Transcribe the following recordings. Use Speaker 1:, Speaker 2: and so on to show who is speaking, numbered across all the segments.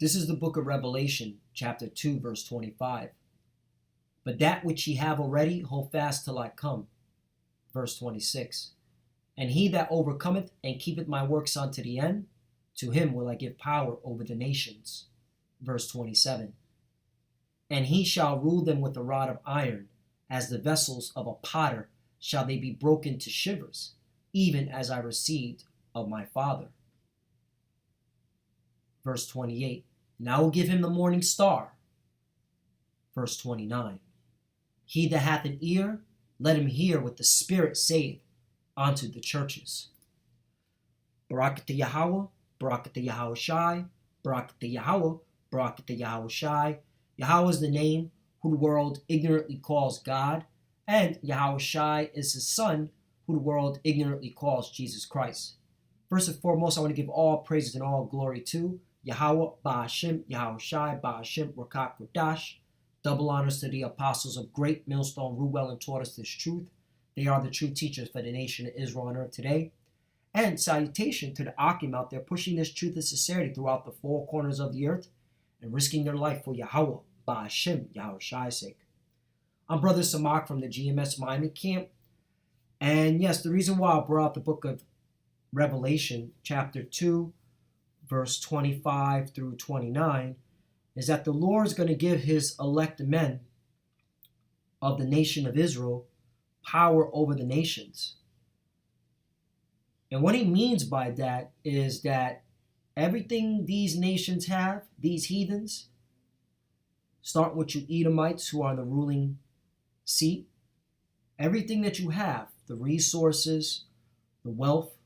Speaker 1: This is the book of Revelation, chapter 2, verse 25. But that which ye have already, hold fast till I come. Verse 26. And he that overcometh and keepeth my works unto the end, to him will I give power over the nations. Verse 27. And he shall rule them with a rod of iron, as the vessels of a potter shall they be broken to shivers, even as I received of my Father. Verse 28. And I will give him the morning star. Verse 29. He that hath an ear, let him hear what the Spirit saith unto the churches. Barakatah Yahweh, Barakatah Yahweh Shai, Barakatah Yahweh, Barakatah Yahweh Shai. Yahweh is the name who the world ignorantly calls God, and Yahweh Shai is his son, who the world ignorantly calls Jesus Christ. First and foremost, I want to give all praises and all glory to Yahweh, Ba'ashem, Yahweh Shai, Ba'ashem, Rakak, Radash. Double honors to the apostles of great millstone, Ruel, and taught us this truth. They are the true teachers for the nation of Israel on earth today. And salutation to the Akim out there pushing this truth of sincerity throughout the four corners of the earth and risking their life for Yahweh, Ba'ashem, Yahweh Shai's sake. I'm Brother Samak from the GMS Miami camp. And yes, the reason why I brought out the book of Revelation, chapter 2, verse 25 through 29, is that the Lord is going to give his elect men of the nation of Israel power over the nations. And what he means by that is that everything these nations have, these heathens, starting with you Edomites who are the ruling seat, everything that you have, the resources, the wealth,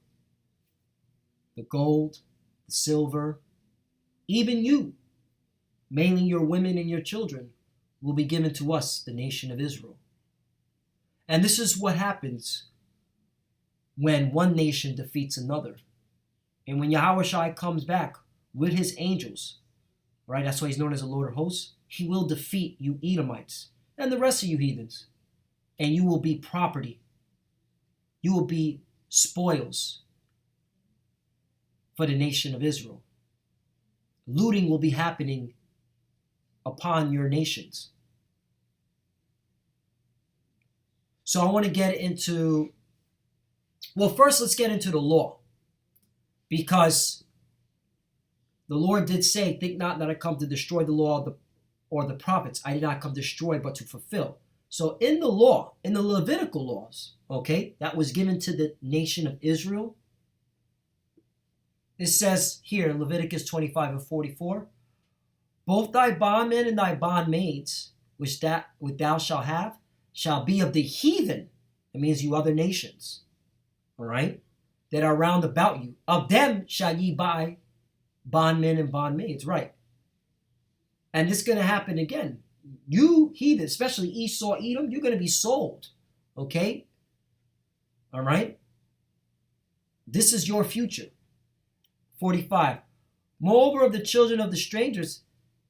Speaker 1: the gold, the silver, even you, mainly your women and your children, will be given to us, the nation of Israel. And this is what happens when one nation defeats another. And when Yahweh Shai comes back with his angels, right, that's why he's known as the Lord of hosts, he will defeat you Edomites and the rest of you heathens. And you will be property. You will be spoils for the nation of Israel. Looting will be happening upon your nations. So I want to get into, well, first let's get into the law. Because the Lord did say, think not that I come to destroy the law or the prophets. I did not come to destroy, but to fulfill. So in the law, in the Levitical laws, okay, that was given to the nation of Israel, it says here in Leviticus 25 and 44, both thy bondmen and thy bondmaids, which thou shalt have, shall be of the heathen. That means you other nations, all right, that are round about you. Of them shall ye buy bondmen and bondmaids, right? And this is going to happen again. You heathen, especially Esau, Edom, you're going to be sold, okay? All right? This is your future. 45. Moreover, of the children of the strangers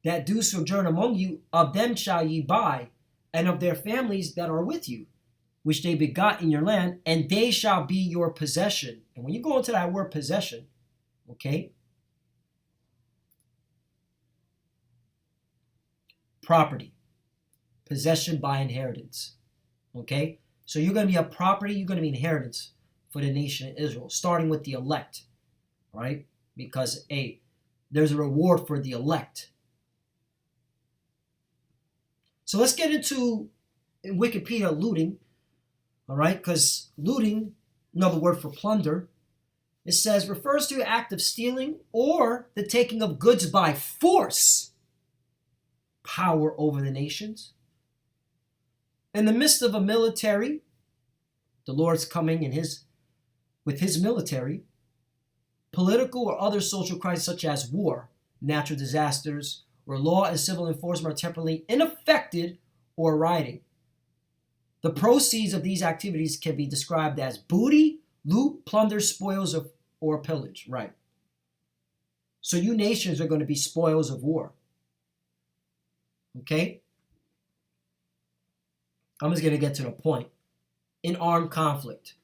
Speaker 1: that do sojourn among you, of them shall ye buy, and of their families that are with you, which they begot in your land, and they shall be your possession. And when you go into that word possession, okay, property, possession by inheritance, okay? So you're going to be a property, you're going to be inheritance for the nation of Israel, starting with the elect, right? Because, there's a reward for the elect. So let's get into in Wikipedia looting, all right? Because looting, another word for plunder, it says refers to an act of stealing or the taking of goods by force, power over the nations. In the midst of a military, the Lord's coming with his military, political or other social crises such as war, natural disasters, where law and civil enforcement are temporarily unaffected or rioting. The proceeds of these activities can be described as booty, loot, plunder, spoils, or pillage, right? So you nations are going to be spoils of war. Okay? I'm just going to get to the point. In armed conflict.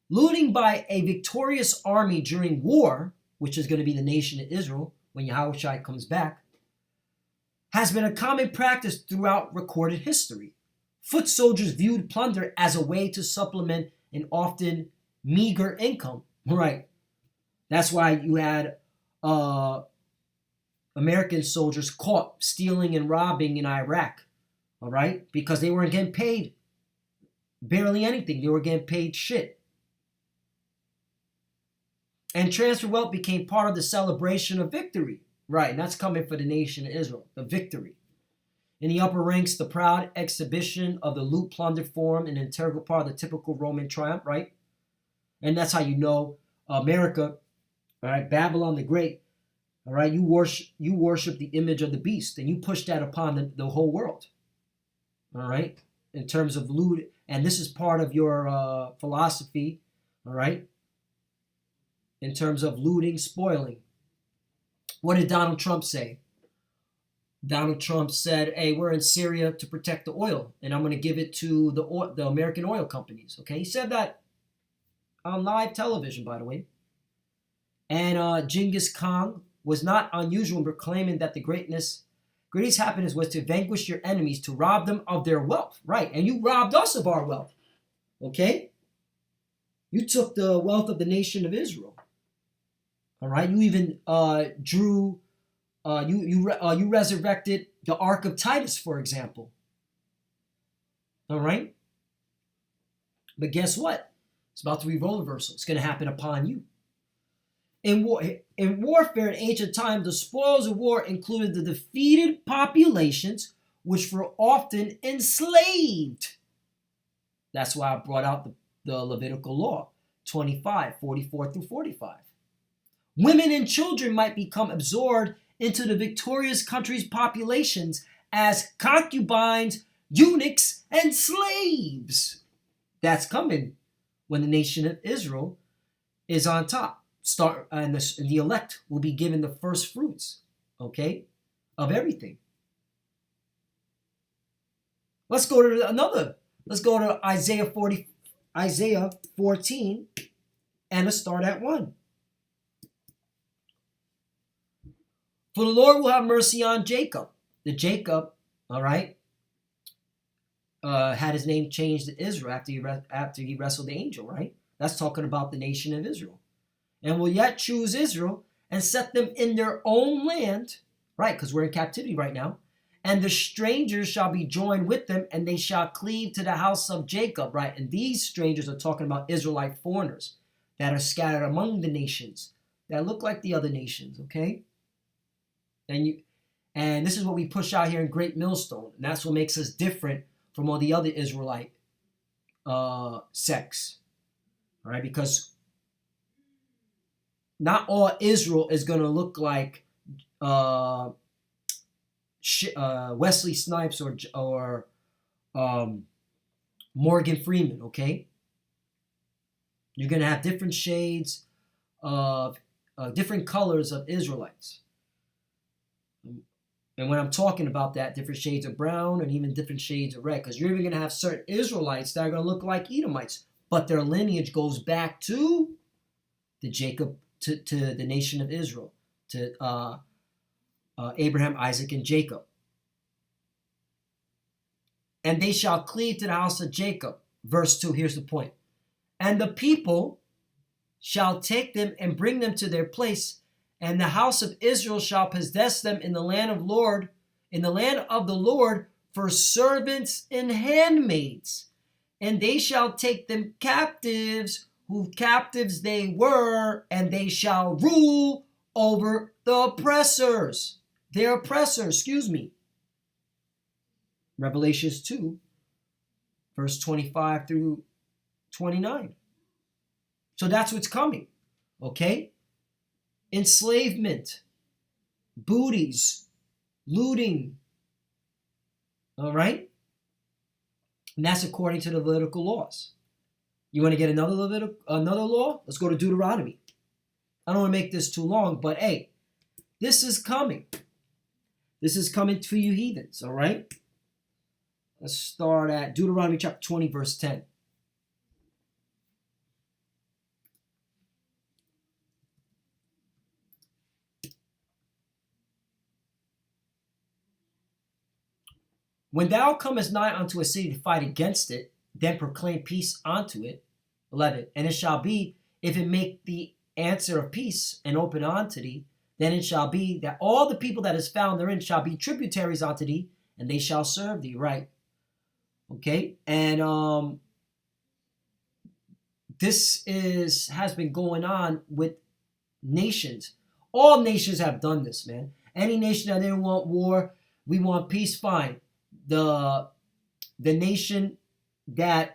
Speaker 1: Looting by a victorious army during war, which is going to be the nation of Israel, when Yahushua comes back, has been a common practice throughout recorded history. Foot soldiers viewed plunder as a way to supplement an often meager income. Right. That's why you had American soldiers caught stealing and robbing in Iraq. All right, because they weren't getting paid barely anything. They were getting paid shit. And transfer wealth became part of the celebration of victory. Right, and that's coming for the nation of Israel, the victory. In the upper ranks, the proud exhibition of the loot plunder formed an integral part of the typical Roman triumph, right? And that's how you know America, all right, Babylon the Great, all right, you worship the image of the beast, and you push that upon the whole world, all right, in terms of loot. And this is part of your philosophy, all right, in terms of looting, spoiling. What did Donald Trump say? Donald Trump said, hey, we're in Syria to protect the oil, and I'm going to give it to the American oil companies. Okay, he said that on live television, by the way. And Genghis Khan was not unusual in proclaiming that the greatest happiness was to vanquish your enemies, to rob them of their wealth. Right, and you robbed us of our wealth. Okay? You took the wealth of the nation of Israel. All right, you even you resurrected the Ark of Titus, for example. All right? But guess what? It's about to be role reversal. It's going to happen upon you. In warfare in ancient times, the spoils of war included the defeated populations, which were often enslaved. That's why I brought out the Levitical law, 25, 44 through 45. Women and children might become absorbed into the victorious country's populations as concubines, eunuchs, and slaves. That's coming when the nation of Israel is on top. And the elect will be given the first fruits, okay, of everything. Let's go to Isaiah 14, and let's start at 1. For the Lord will have mercy on Jacob. The Jacob, all right, had his name changed to Israel after he wrestled the angel, right? That's talking about the nation of Israel. And will yet choose Israel and set them in their own land, right? Because we're in captivity right now. And the strangers shall be joined with them, and they shall cleave to the house of Jacob, right? And these strangers are talking about Israelite foreigners that are scattered among the nations that look like the other nations, okay? And this is what we push out here in Great Millstone. And that's what makes us different from all the other Israelite sects. All right, because not all Israel is going to look like Wesley Snipes or Morgan Freeman, okay? You're going to have different shades of different colors of Israelites. And when I'm talking about that, different shades of brown and even different shades of red, because you're even going to have certain Israelites that are going to look like Edomites, but their lineage goes back to the Jacob, to the nation of Israel, to Abraham, Isaac, and Jacob. And they shall cleave to the house of Jacob. Verse 2, here's the point. And the people shall take them and bring them to their place, and the house of Israel shall possess them in the land of the Lord for servants and handmaids. And they shall take them captives, whose captives they were, and they shall rule over the oppressors. Their oppressors, Revelations 2, verse 25 through 29. So that's what's coming, okay? Enslavement, booties, looting, all right? And that's according to the Levitical laws. You want to get another law? Let's go to Deuteronomy. I don't want to make this too long, but hey, this is coming. This is coming to you heathens, all right? Let's start at Deuteronomy chapter 20, verse 10. When thou comest nigh unto a city to fight against it, then proclaim peace unto it. 11. And it shall be, if it make the answer of peace and open unto thee, then it shall be that all the people that is found therein shall be tributaries unto thee, and they shall serve thee. Right. Okay. And this has been going on with nations. All nations have done this, man. Any nation that didn't want war, we want peace, fine. The nation that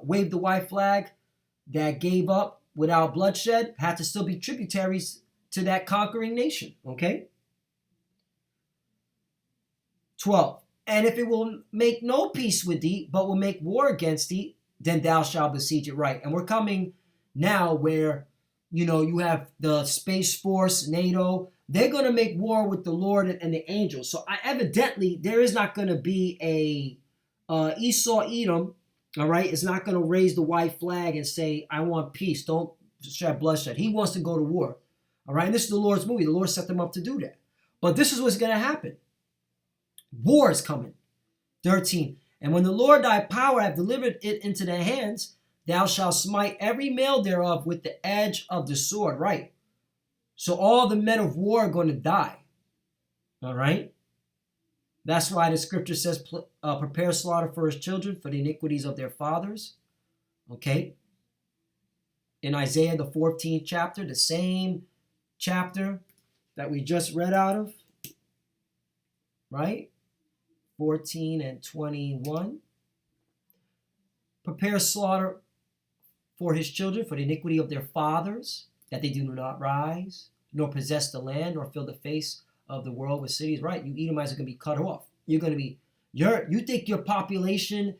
Speaker 1: waved the white flag, that gave up without bloodshed, had to still be tributaries to that conquering nation, okay? 12. And if it will make no peace with thee, but will make war against thee, then thou shalt besiege it. Right. And we're coming now where, you have the Space Force, NATO. They're going to make war with the Lord and the angels. So evidently, there is not going to be a Esau Edom, all right? It's not going to raise the white flag and say, I want peace. Don't shed bloodshed. He wants to go to war, all right? And this is the Lord's movie. The Lord set them up to do that. But this is what's going to happen. War is coming. 13. And when the Lord thy power hath delivered it into their hands, thou shalt smite every male thereof with the edge of the sword. Right. So all the men of war are going to die. All right. That's why the scripture says, prepare slaughter for his children for the iniquities of their fathers. Okay. In Isaiah, the 14th chapter, the same chapter that we just read out of. Right. 14 and 21. Prepare slaughter for his children for the iniquity of their fathers, that they do not rise, nor possess the land, nor fill the face of the world with cities. Right, you Edomites are going to be cut off. You're going to be, you think your population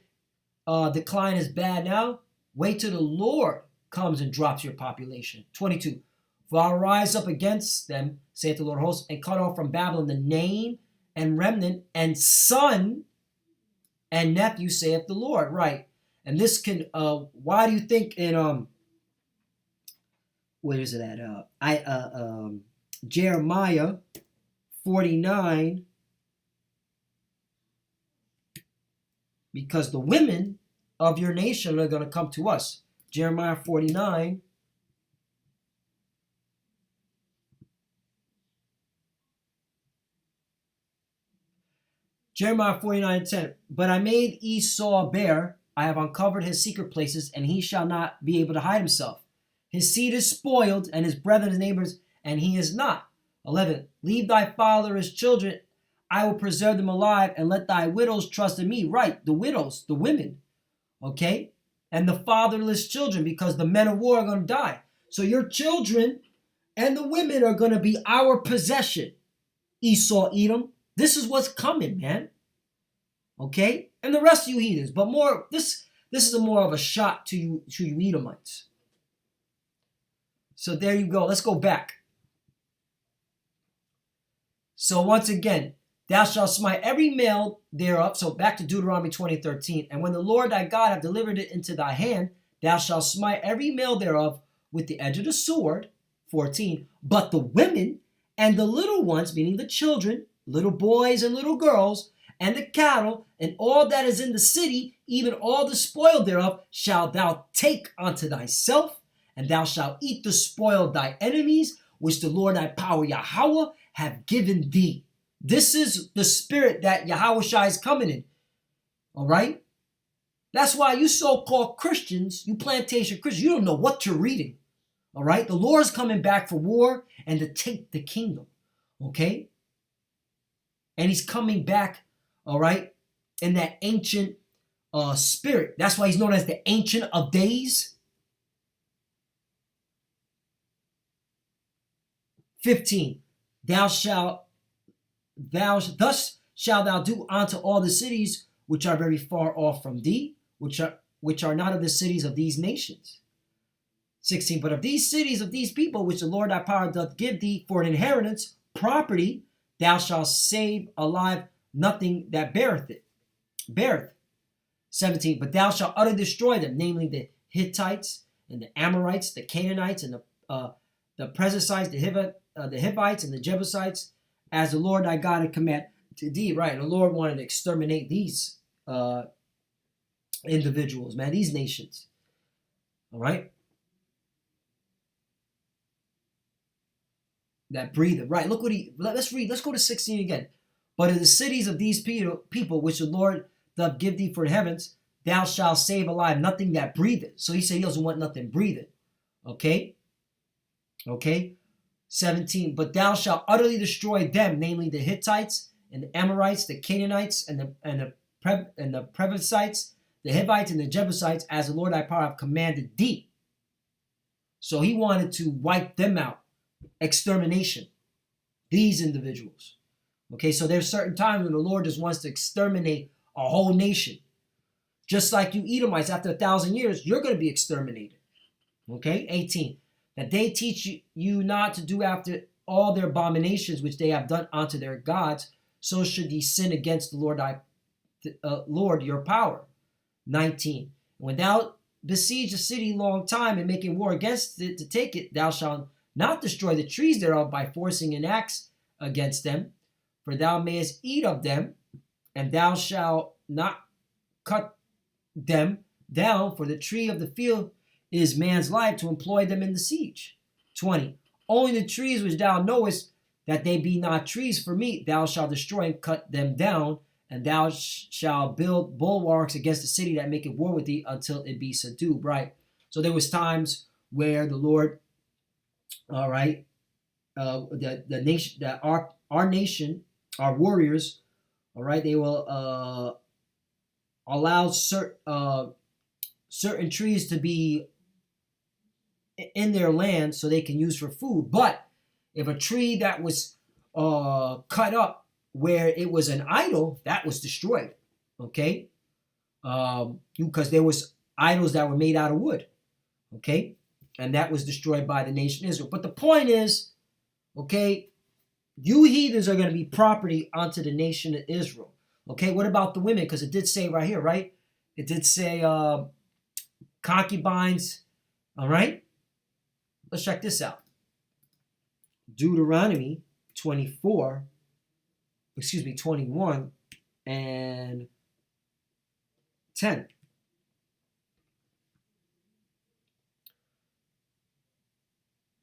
Speaker 1: decline is bad now? Wait till the Lord comes and drops your population. 22. For I'll rise up against them, saith the Lord of hosts, and cut off from Babylon the name and remnant and son and nephew, saith the Lord. Right. And this can, why do you think in, where is it at? Jeremiah 49, because the women of your nation are going to come to us. Jeremiah 49. Jeremiah 49:10. But I made Esau bare, I have uncovered his secret places, and he shall not be able to hide himself. His seed is spoiled, and his brethren, his neighbors, and he is not. 11. Leave thy father his children, I will preserve them alive, and let thy widows trust in me. Right, the widows, the women, okay? And the fatherless children, because the men of war are going to die. So your children and the women are going to be our possession, Esau, Edom. This is what's coming, man. Okay? And the rest of you heathens. But more, this is more of a shot to you Edomites. So there you go. Let's go back. So once again, thou shalt smite every male thereof. So back to Deuteronomy 20:13. And when the Lord thy God hath delivered it into thy hand, thou shalt smite every male thereof with the edge of the sword. 14. But the women and the little ones, meaning the children, little boys and little girls, and the cattle, and all that is in the city, even all the spoil thereof, shalt thou take unto thyself, and thou shalt eat the spoil of thy enemies, which the Lord thy power Yahweh have given thee. This is the spirit that Yahweh Shai is coming in. All right? That's why you so-called Christians, you plantation Christians, you don't know what you're reading. All right? The Lord is coming back for war and to take the kingdom. Okay? And he's coming back, all right, in that ancient spirit. That's why he's known as the Ancient of Days. 15. Thus shalt thou do unto all the cities which are very far off from thee, which are not of the cities of these nations. 16. But of these cities of these people, which the Lord thy power doth give thee for an inheritance, property, thou shalt save alive nothing that beareth. 17. But thou shalt utterly destroy them, namely the Hittites and the Amorites, the Canaanites and the Perizzites, the Hivites and the Jebusites, as the Lord thy God had commanded Indeed, right. The Lord wanted to exterminate these individuals, man, these nations. All right? That breathe. Right. Look what let's read. Let's go to 16 again. But in the cities of these people which the Lord doth give thee for the heavens, thou shalt save alive nothing that breatheth. So he said he doesn't want nothing breathing. Okay? Okay? 17. But thou shalt utterly destroy them, namely the Hittites and the Amorites, the Canaanites, and the Perizzites, the Hivites, and the Jebusites, as the Lord thy power have commanded thee. So he wanted to wipe them out. Extermination. These individuals. Okay, so there's certain times when the Lord just wants to exterminate a whole nation. Just like you Edomites, after 1,000 years, you're going to be exterminated. Okay, 18. That they teach you not to do after all their abominations which they have done unto their gods, so should ye sin against the Lord your power. 19. When thou besiege a city long time and making war against it to take it, thou shalt not destroy the trees thereof by forcing an axe against them, for thou mayest eat of them, and thou shalt not cut them down, for the tree of the field is man's life to employ them in the siege. 20. Only the trees which thou knowest that they be not trees for meat, thou shalt destroy and cut them down, and thou shalt build bulwarks against the city that maketh war with thee until it be subdued. Right. So there was times where the Lord, all right, the nation, that our nation, our warriors, all right, they will allow certain trees to be in their land so they can use for food. But if a tree that was cut up where it was an idol, that was destroyed. Okay, because there was idols that were made out of wood. Okay, and that was destroyed by the nation Israel. But the point is, okay, you heathens are going to be property unto the nation of Israel. Okay, what about the women? Because it did say right here, right? It did say concubines. All right, let's check this out. Deuteronomy 21 and 10.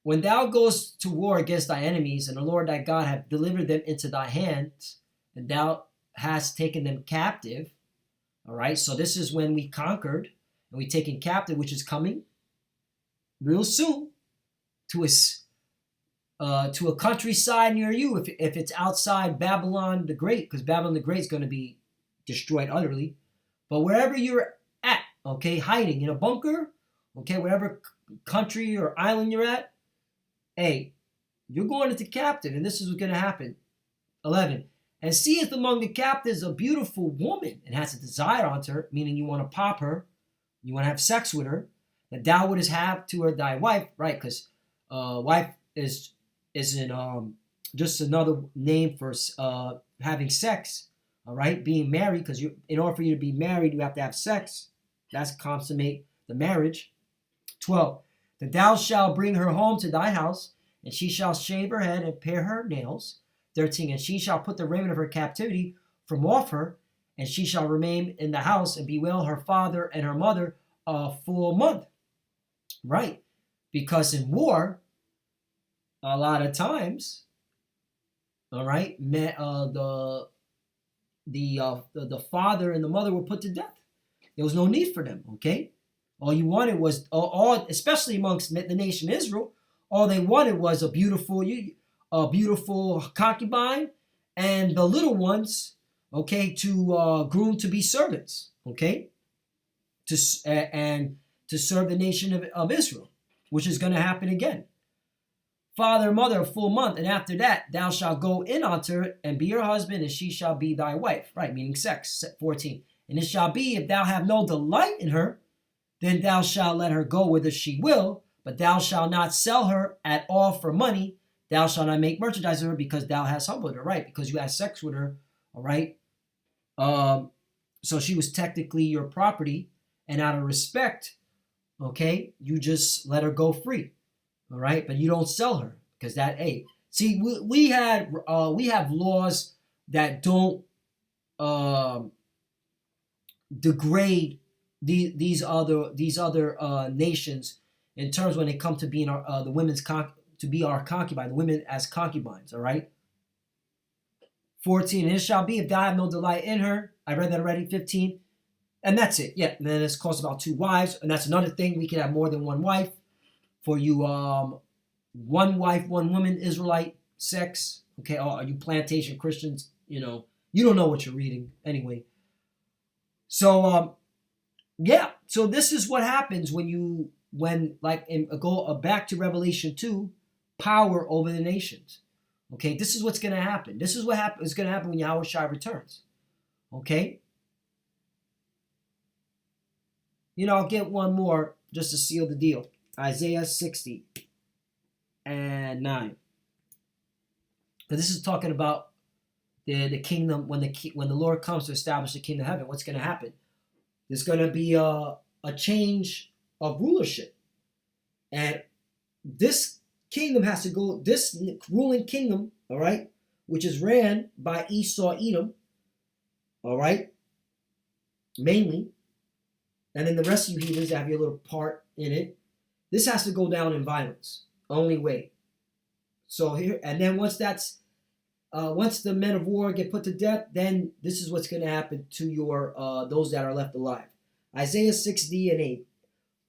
Speaker 1: When thou goest to war against thy enemies, and the Lord thy God hath delivered them into thy hands, and thou hast taken them captive. All right, so this is when we conquered and we taken captive, which is coming real soon to a countryside near you, if it's outside Babylon the Great, because Babylon the Great is going to be destroyed utterly. But wherever you're at, okay, hiding in a bunker, okay, wherever country or island you're at, hey, you're going into captive, and this is what's going to happen. 11. And seeth among the captives a beautiful woman, and has a desire unto her, meaning you want to pop her, you want to have sex with her, that thou wouldest have to her thy wife, right? Because wife is in just another name for having sex, all right? Being married, because in order for you to be married, you have to have sex. That's consummate the marriage. 12. That thou shalt bring her home to thy house, and she shall shave her head and pare her nails. 13. And she shall put the raiment of her captivity from off her, and she shall remain in the house and bewail her father and her mother a full month. Right? Because in war, a lot of times, all right, the father and the mother were put to death. There was no need for them. Okay, all you wanted was especially amongst the nation Israel, all they wanted was a beautiful concubine, and the little ones, okay, to groom to be servants, okay, and to serve the nation of Israel, which is going to happen again. Father and mother a full month, and after that thou shalt go in unto her and be her husband, and she shall be thy wife. Right, meaning sex. 14. And it shall be, if thou have no delight in her, then thou shalt let her go whither she will, but thou shalt not sell her at all for money. Thou shalt not make merchandise of her, because thou hast humbled her, right? Because you had sex with her, all right? So she was technically your property, and out of respect, okay, you just let her go free, all right? But you don't sell her, because that, hey, see, we have laws that don't degrade these other nations in terms when it comes to being the women's to be our concubine, the women as concubines. All right. 14. And it shall be if thou have no delight in her. I read that already. 15. And that's it. Yeah. And then it's cost about 2 wives, and that's another thing. We can have more than one wife. For you, one wife, one woman, Israelite sex. Okay. Or are you plantation Christians? You don't know what you're reading anyway. So yeah. So this is what happens when go back to Revelation 2, power over the nations. Okay, this is what's going to happen. This is what is going to happen when Yahweh Shai returns. Okay. I'll get one more just to seal the deal. Isaiah 60 and 9. Because this is talking about the kingdom when the Lord comes to establish the kingdom of heaven. What's going to happen? There's going to be a change of rulership, and this kingdom has to go. This ruling kingdom, all right, which is ran by Esau, Edom, all right, mainly, and then the rest of you heathens have your little part in it. This has to go down in violence. Only way. So here, and then once the men of war get put to death, then this is what's going to happen to your those that are left alive. Isaiah 6d and 8.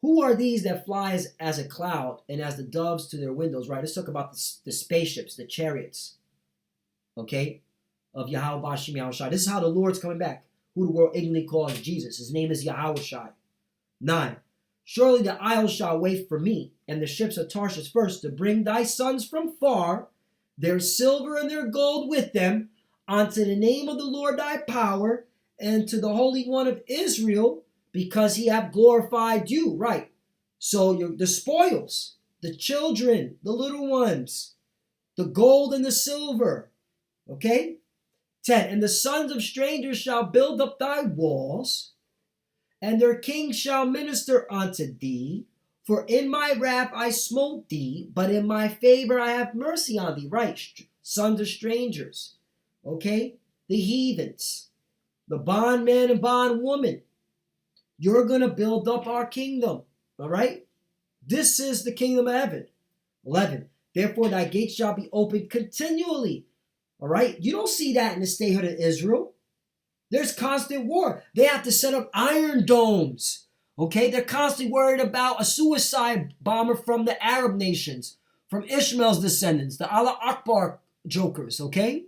Speaker 1: Who are these that fly as a cloud and as the doves to their windows? Right. Let's talk about the spaceships, the chariots. Okay, of Yahweh Bashim Yahweh Shai. This is how the Lord's coming back. Who the world ignorantly calls Jesus. His name is Yahweh Shai. 9. Surely the isles shall wait for me, and the ships of Tarshish first, to bring thy sons from far, their silver and their gold with them, unto the name of the Lord thy power, and to the Holy One of Israel, because he hath glorified you. Right. So the spoils, the children, the little ones, the gold and the silver. Okay. 10. And the sons of strangers shall build up thy walls, and their kings shall minister unto thee. For in my wrath I smote thee, but in my favor I have mercy on thee. Right, sons of strangers. Okay? The heathens. The bondman and bondwoman. You're going to build up our kingdom. All right? This is the kingdom of heaven. 11. Therefore thy gates shall be opened continually. All right? You don't see that in the statehood of Israel. There's constant war. They have to set up iron domes. Okay? They're constantly worried about a suicide bomber from the Arab nations, from Ishmael's descendants, the Allah Akbar jokers. Okay?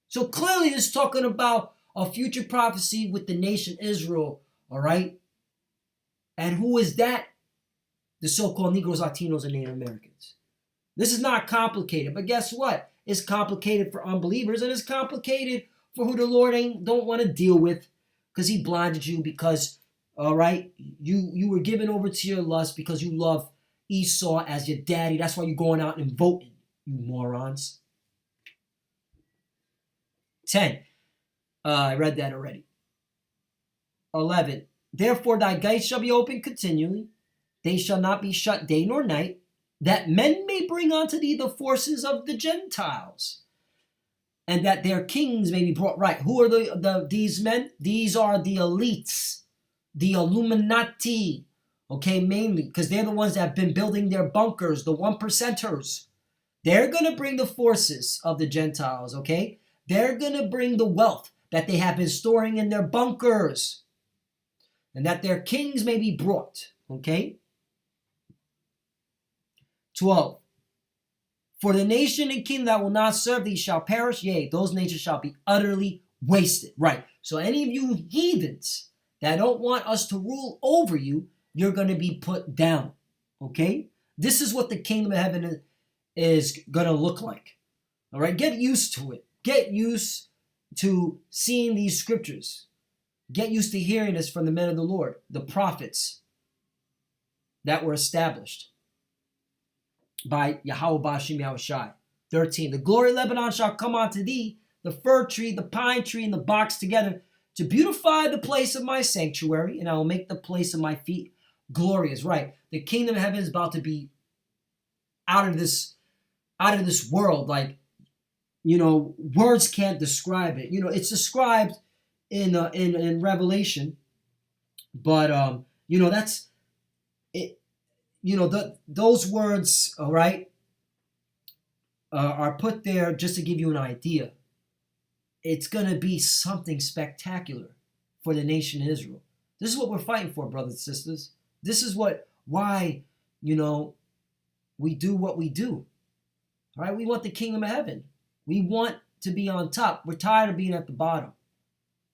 Speaker 1: So clearly it's talking about a future prophecy with the nation Israel. All right? And who is that? The so-called Negroes, Latinos, and Native Americans. This is not complicated, but guess what? It's complicated for unbelievers, and it's complicated for who the Lord don't want to deal with, because he blinded you, because, all right, you were given over to your lust because you love Esau as your daddy. That's why you're going out and voting, you morons. 10. I read that already. 11. Therefore thy gates shall be open continually. They shall not be shut day nor night, that men may bring unto thee the forces of the Gentiles, and that their kings may be brought right. Who are these men? These are the elites, the Illuminati, okay, mainly, because they're the ones that have been building their bunkers, the one percenters. They're going to bring the forces of the Gentiles, okay? They're going to bring the wealth that they have been storing in their bunkers, and that their kings may be brought, okay? 12. For the nation and kingdom that will not serve thee shall perish, yea, those nations shall be utterly wasted. Right. So any of you heathens that don't want us to rule over you, you're going to be put down. Okay? This is what the kingdom of heaven is going to look like. All right? Get used to it. Get used to seeing these scriptures. Get used to hearing this from the men of the Lord, the prophets that were established by Yahweh Bashim Yahweh Shai. 13. The glory of Lebanon shall come unto thee, the fir tree, the pine tree, and the box together, to beautify the place of my sanctuary, and I will make the place of my feet glorious. Right. The kingdom of heaven is about to be out of this world. Like, words can't describe it. It's described in Revelation, but that's it. Those words, all right, are put there just to give you an idea. It's gonna be something spectacular for the nation of Israel. This is what we're fighting for, brothers and sisters. This is why we do what we do. All right, we want the kingdom of heaven. We want to be on top. We're tired of being at the bottom.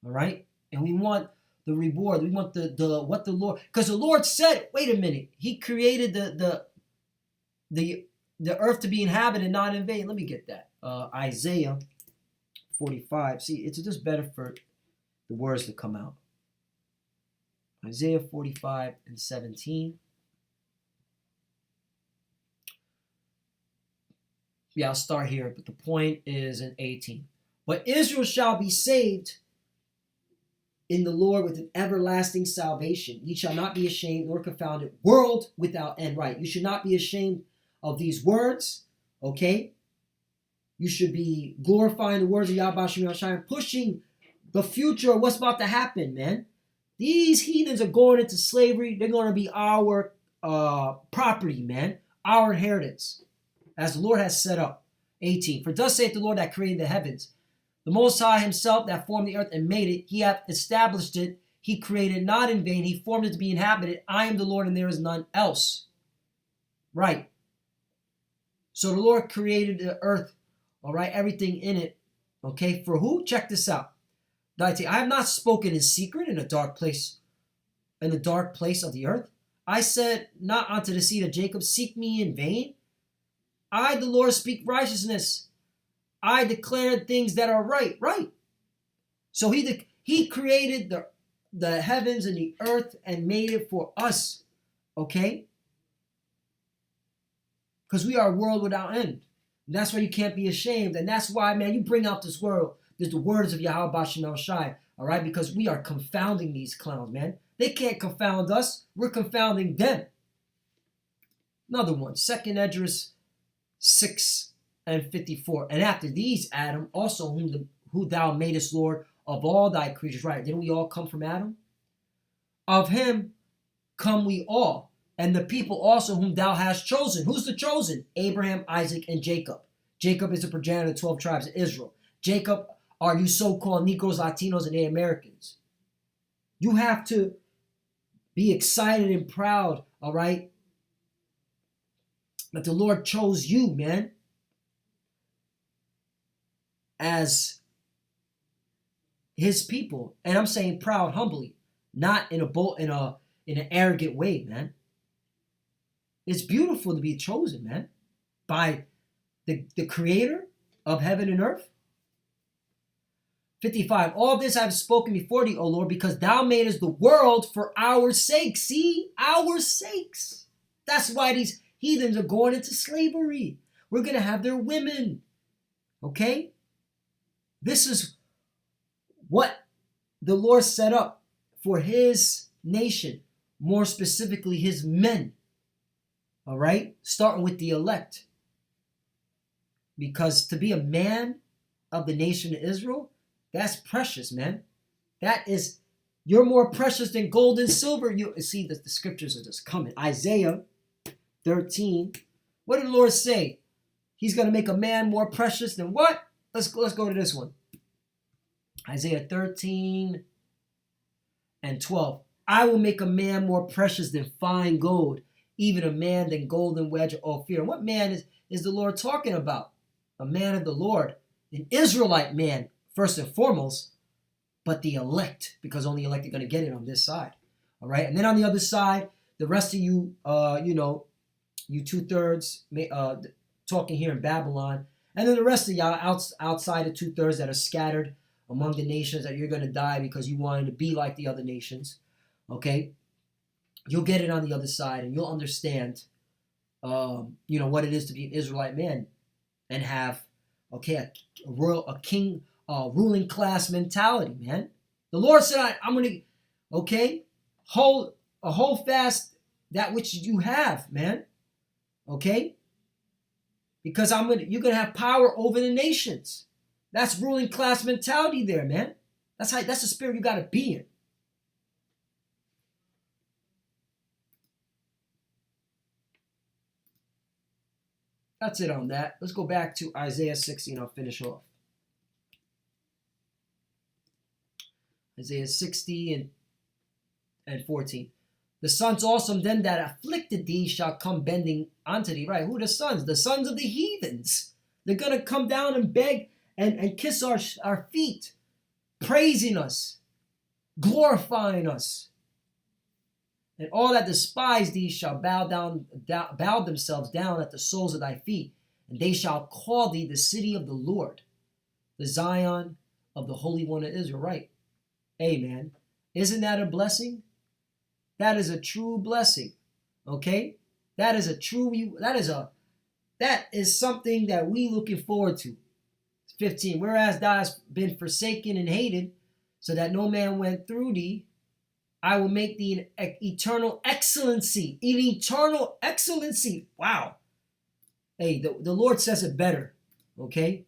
Speaker 1: All right, and we want the reward. We want the what the Lord, because the Lord said, wait a minute, He created the earth to be inhabited, not in vain. Let me get that. Isaiah 45. See, it's just better for the words to come out. Isaiah 45 and 17. Yeah, I'll start here, but the point is in 18. But Israel shall be saved in the Lord with an everlasting salvation. Ye shall not be ashamed nor confounded. World without end. Right. You should not be ashamed of these words. Okay. You should be glorifying the words of Yahweh Shem Shai, pushing the future of what's about to happen, man. These heathens are going into slavery. They're going to be our property, man. Our inheritance, as the Lord has set up. 18. For thus saith the Lord that created the heavens, the Most High Himself that formed the earth and made it. He hath established it. He created not in vain. He formed it to be inhabited. I am the Lord, and there is none else. Right. So the Lord created the earth, all right, everything in it. Okay, for who? Check this out. I have not spoken in secret in a dark place, of the earth. I said not unto the seed of Jacob, seek me in vain. I, the Lord, speak righteousness. I declare things that are right. So he created the heavens and the earth and made it for us. Okay? Because we are a world without end. And that's why you can't be ashamed. And that's why, man, you bring out this world. There's the words of Yahweh Shem Shai. All right? Because we are confounding these clowns, man. They can't confound us. We're confounding them. Another one. 2 Esdras 6 and 54. And after these, Adam, also who thou madest Lord of all thy creatures. Right? Didn't we all come from Adam? Of him come we all. And the people also whom thou hast chosen. Who's the chosen? Abraham, Isaac, and Jacob. Jacob is the progenitor of the 12 tribes of Israel. Jacob are you so-called Negroes, Latinos, and Native Americans. You have to be excited and proud, all right, that the Lord chose you, man, as His people. And I'm saying proud, humbly, not in an arrogant way, man. It's beautiful to be chosen, man, by the Creator of heaven and earth. 55. All this I have spoken before thee, O Lord, because thou madest the world for our sakes. See? Our sakes. That's why these heathens are going into slavery. We're going to have their women. Okay? This is what the Lord set up for His nation, more specifically His men. All right? Starting with the elect. Because to be a man of the nation of Israel, that's precious, man. You're more precious than gold and silver. You see, the scriptures are just coming. Isaiah 13. What did the Lord say? He's going to make a man more precious than what? Let's go to this one. Isaiah 13 and 12. I will make a man more precious than fine gold, even a man than golden wedge of Ophir. And what man is the Lord talking about? A man of the Lord, an Israelite man, first and foremost, but the elect, because only elect are going to get it on this side. All right, and then on the other side, the rest of you, you 2/3 talking here in Babylon, and then the rest of y'all outside the 2/3 that are scattered among the nations that you're going to die because you wanted to be like the other nations. Okay, you'll get it on the other side, and you'll understand, what it is to be an Israelite man and have, a king. Ruling class mentality, man. The Lord said, I'm going to, hold fast that which you have, man. Okay? Because you're gonna have power over the nations. That's ruling class mentality there, man. That's the spirit you gotta be in. That's it on that. Let's go back to Isaiah 60 and I'll finish off. Isaiah 60 and 14. The sons also then that afflicted thee shall come bending unto thee. Right, who are the sons? The sons of the heathens. They're going to come down and beg and kiss our feet, praising us, glorifying us. And all that despise thee shall bow themselves down at the soles of thy feet, and they shall call thee the city of the Lord, the Zion of the Holy One of Israel. Right. Amen. Isn't that a blessing? That is a true blessing. Okay? That is something that we looking forward to. 15. Whereas thou hast been forsaken and hated, so that no man went through thee, I will make thee an eternal excellency. An eternal excellency. Wow. Hey, the Lord says it better, okay,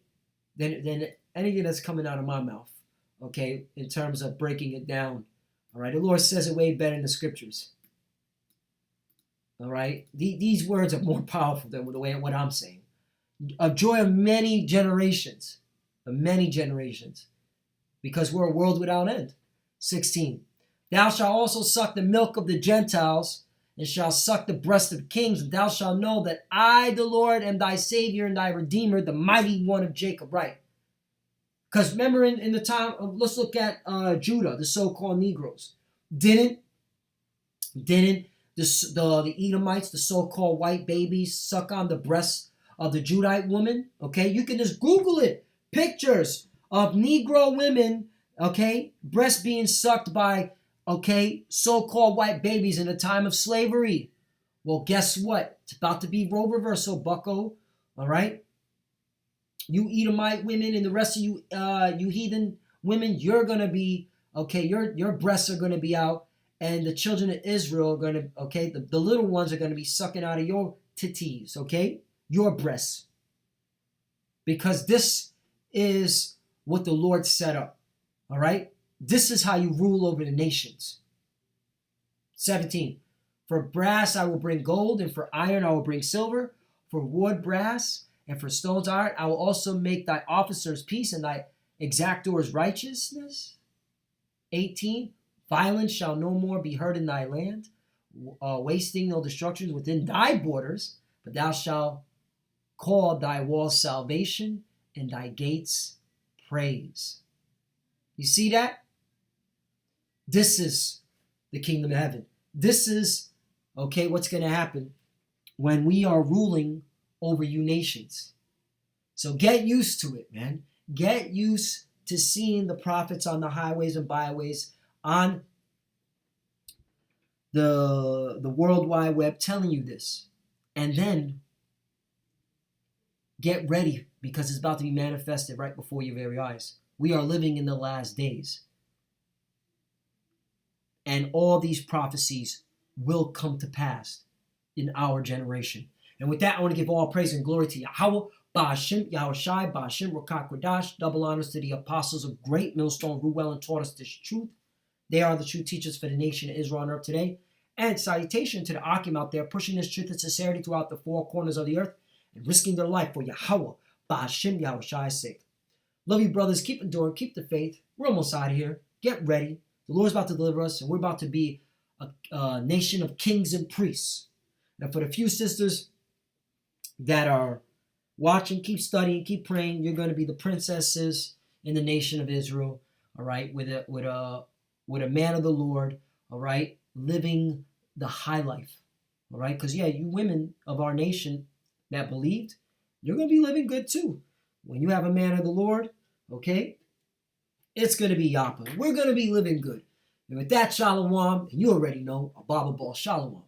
Speaker 1: than anything that's coming out of my mouth, okay, in terms of breaking it down. All right, the Lord says it way better in the scriptures. All right, these words are more powerful than what I'm saying. A joy of many generations, because we're a world without end. 16. Thou shalt also suck the milk of the Gentiles, and shalt suck the breast of kings, and thou shalt know that I, the Lord, am thy Savior and thy Redeemer, the mighty one of Jacob. Right. Because remember in the time, let's look at Judah, the so-called Negroes. Didn't the Edomites, the so-called white babies, suck on the breasts of the Judite woman? Okay, you can just Google it. Pictures of Negro women, okay, breasts being sucked by, okay, so-called white babies in the time of slavery. Well, guess what? It's about to be role reversal, bucko. All right? You Edomite women and the rest of you heathen women, you're going to be, okay, your breasts are going to be out, and the children of Israel are going to, okay, the little ones are going to be sucking out of your titties, okay, your breasts. Because this is what the Lord set up, all right? This is how you rule over the nations. 17, for brass I will bring gold, and for iron I will bring silver, for wood brass, and for stones iron. I will also make thy officers peace, and thy exactors righteousness. 18, violence shall no more be heard in thy land, wasting no destructions within thy borders, but thou shalt call thy walls salvation, and thy gates praise. You see that? This is the kingdom of heaven. This is, okay, what's going to happen when we are ruling over you nations. So get used to it, man. Get used to seeing the prophets on the highways and byways, on the World Wide Web telling you this. And then get ready, because it's about to be manifested right before your very eyes. We are living in the last days. And all these prophecies will come to pass in our generation. And with that, I want to give all praise and glory to Yahweh, Ba'ashim, Yahushai, Ba'ashim, Rokak Radash. Double honors to the apostles of great millstone who well and taught us this truth. They are the true teachers for the nation of Israel on earth today. And salutation to the Akim out there pushing this truth and sincerity throughout the four corners of the earth and risking their life for Yahweh, Ba'ashim, Yahushai's sake. Love you, brothers. Keep enduring. Keep the faith. We're almost out of here. Get ready. The Lord's about to deliver us, and we're about to be a nation of kings and priests. And for the few sisters that are watching, keep studying, keep praying. You're going to be the princesses in the nation of Israel, all right, with a man of the Lord, all right, living the high life, all right, because, yeah, you women of our nation that believed, you're going to be living good too. When you have a man of the Lord, okay, it's going to be Yapa. We're going to be living good. And with that, Shalom, and you already know, Ababa Ball, Shalom.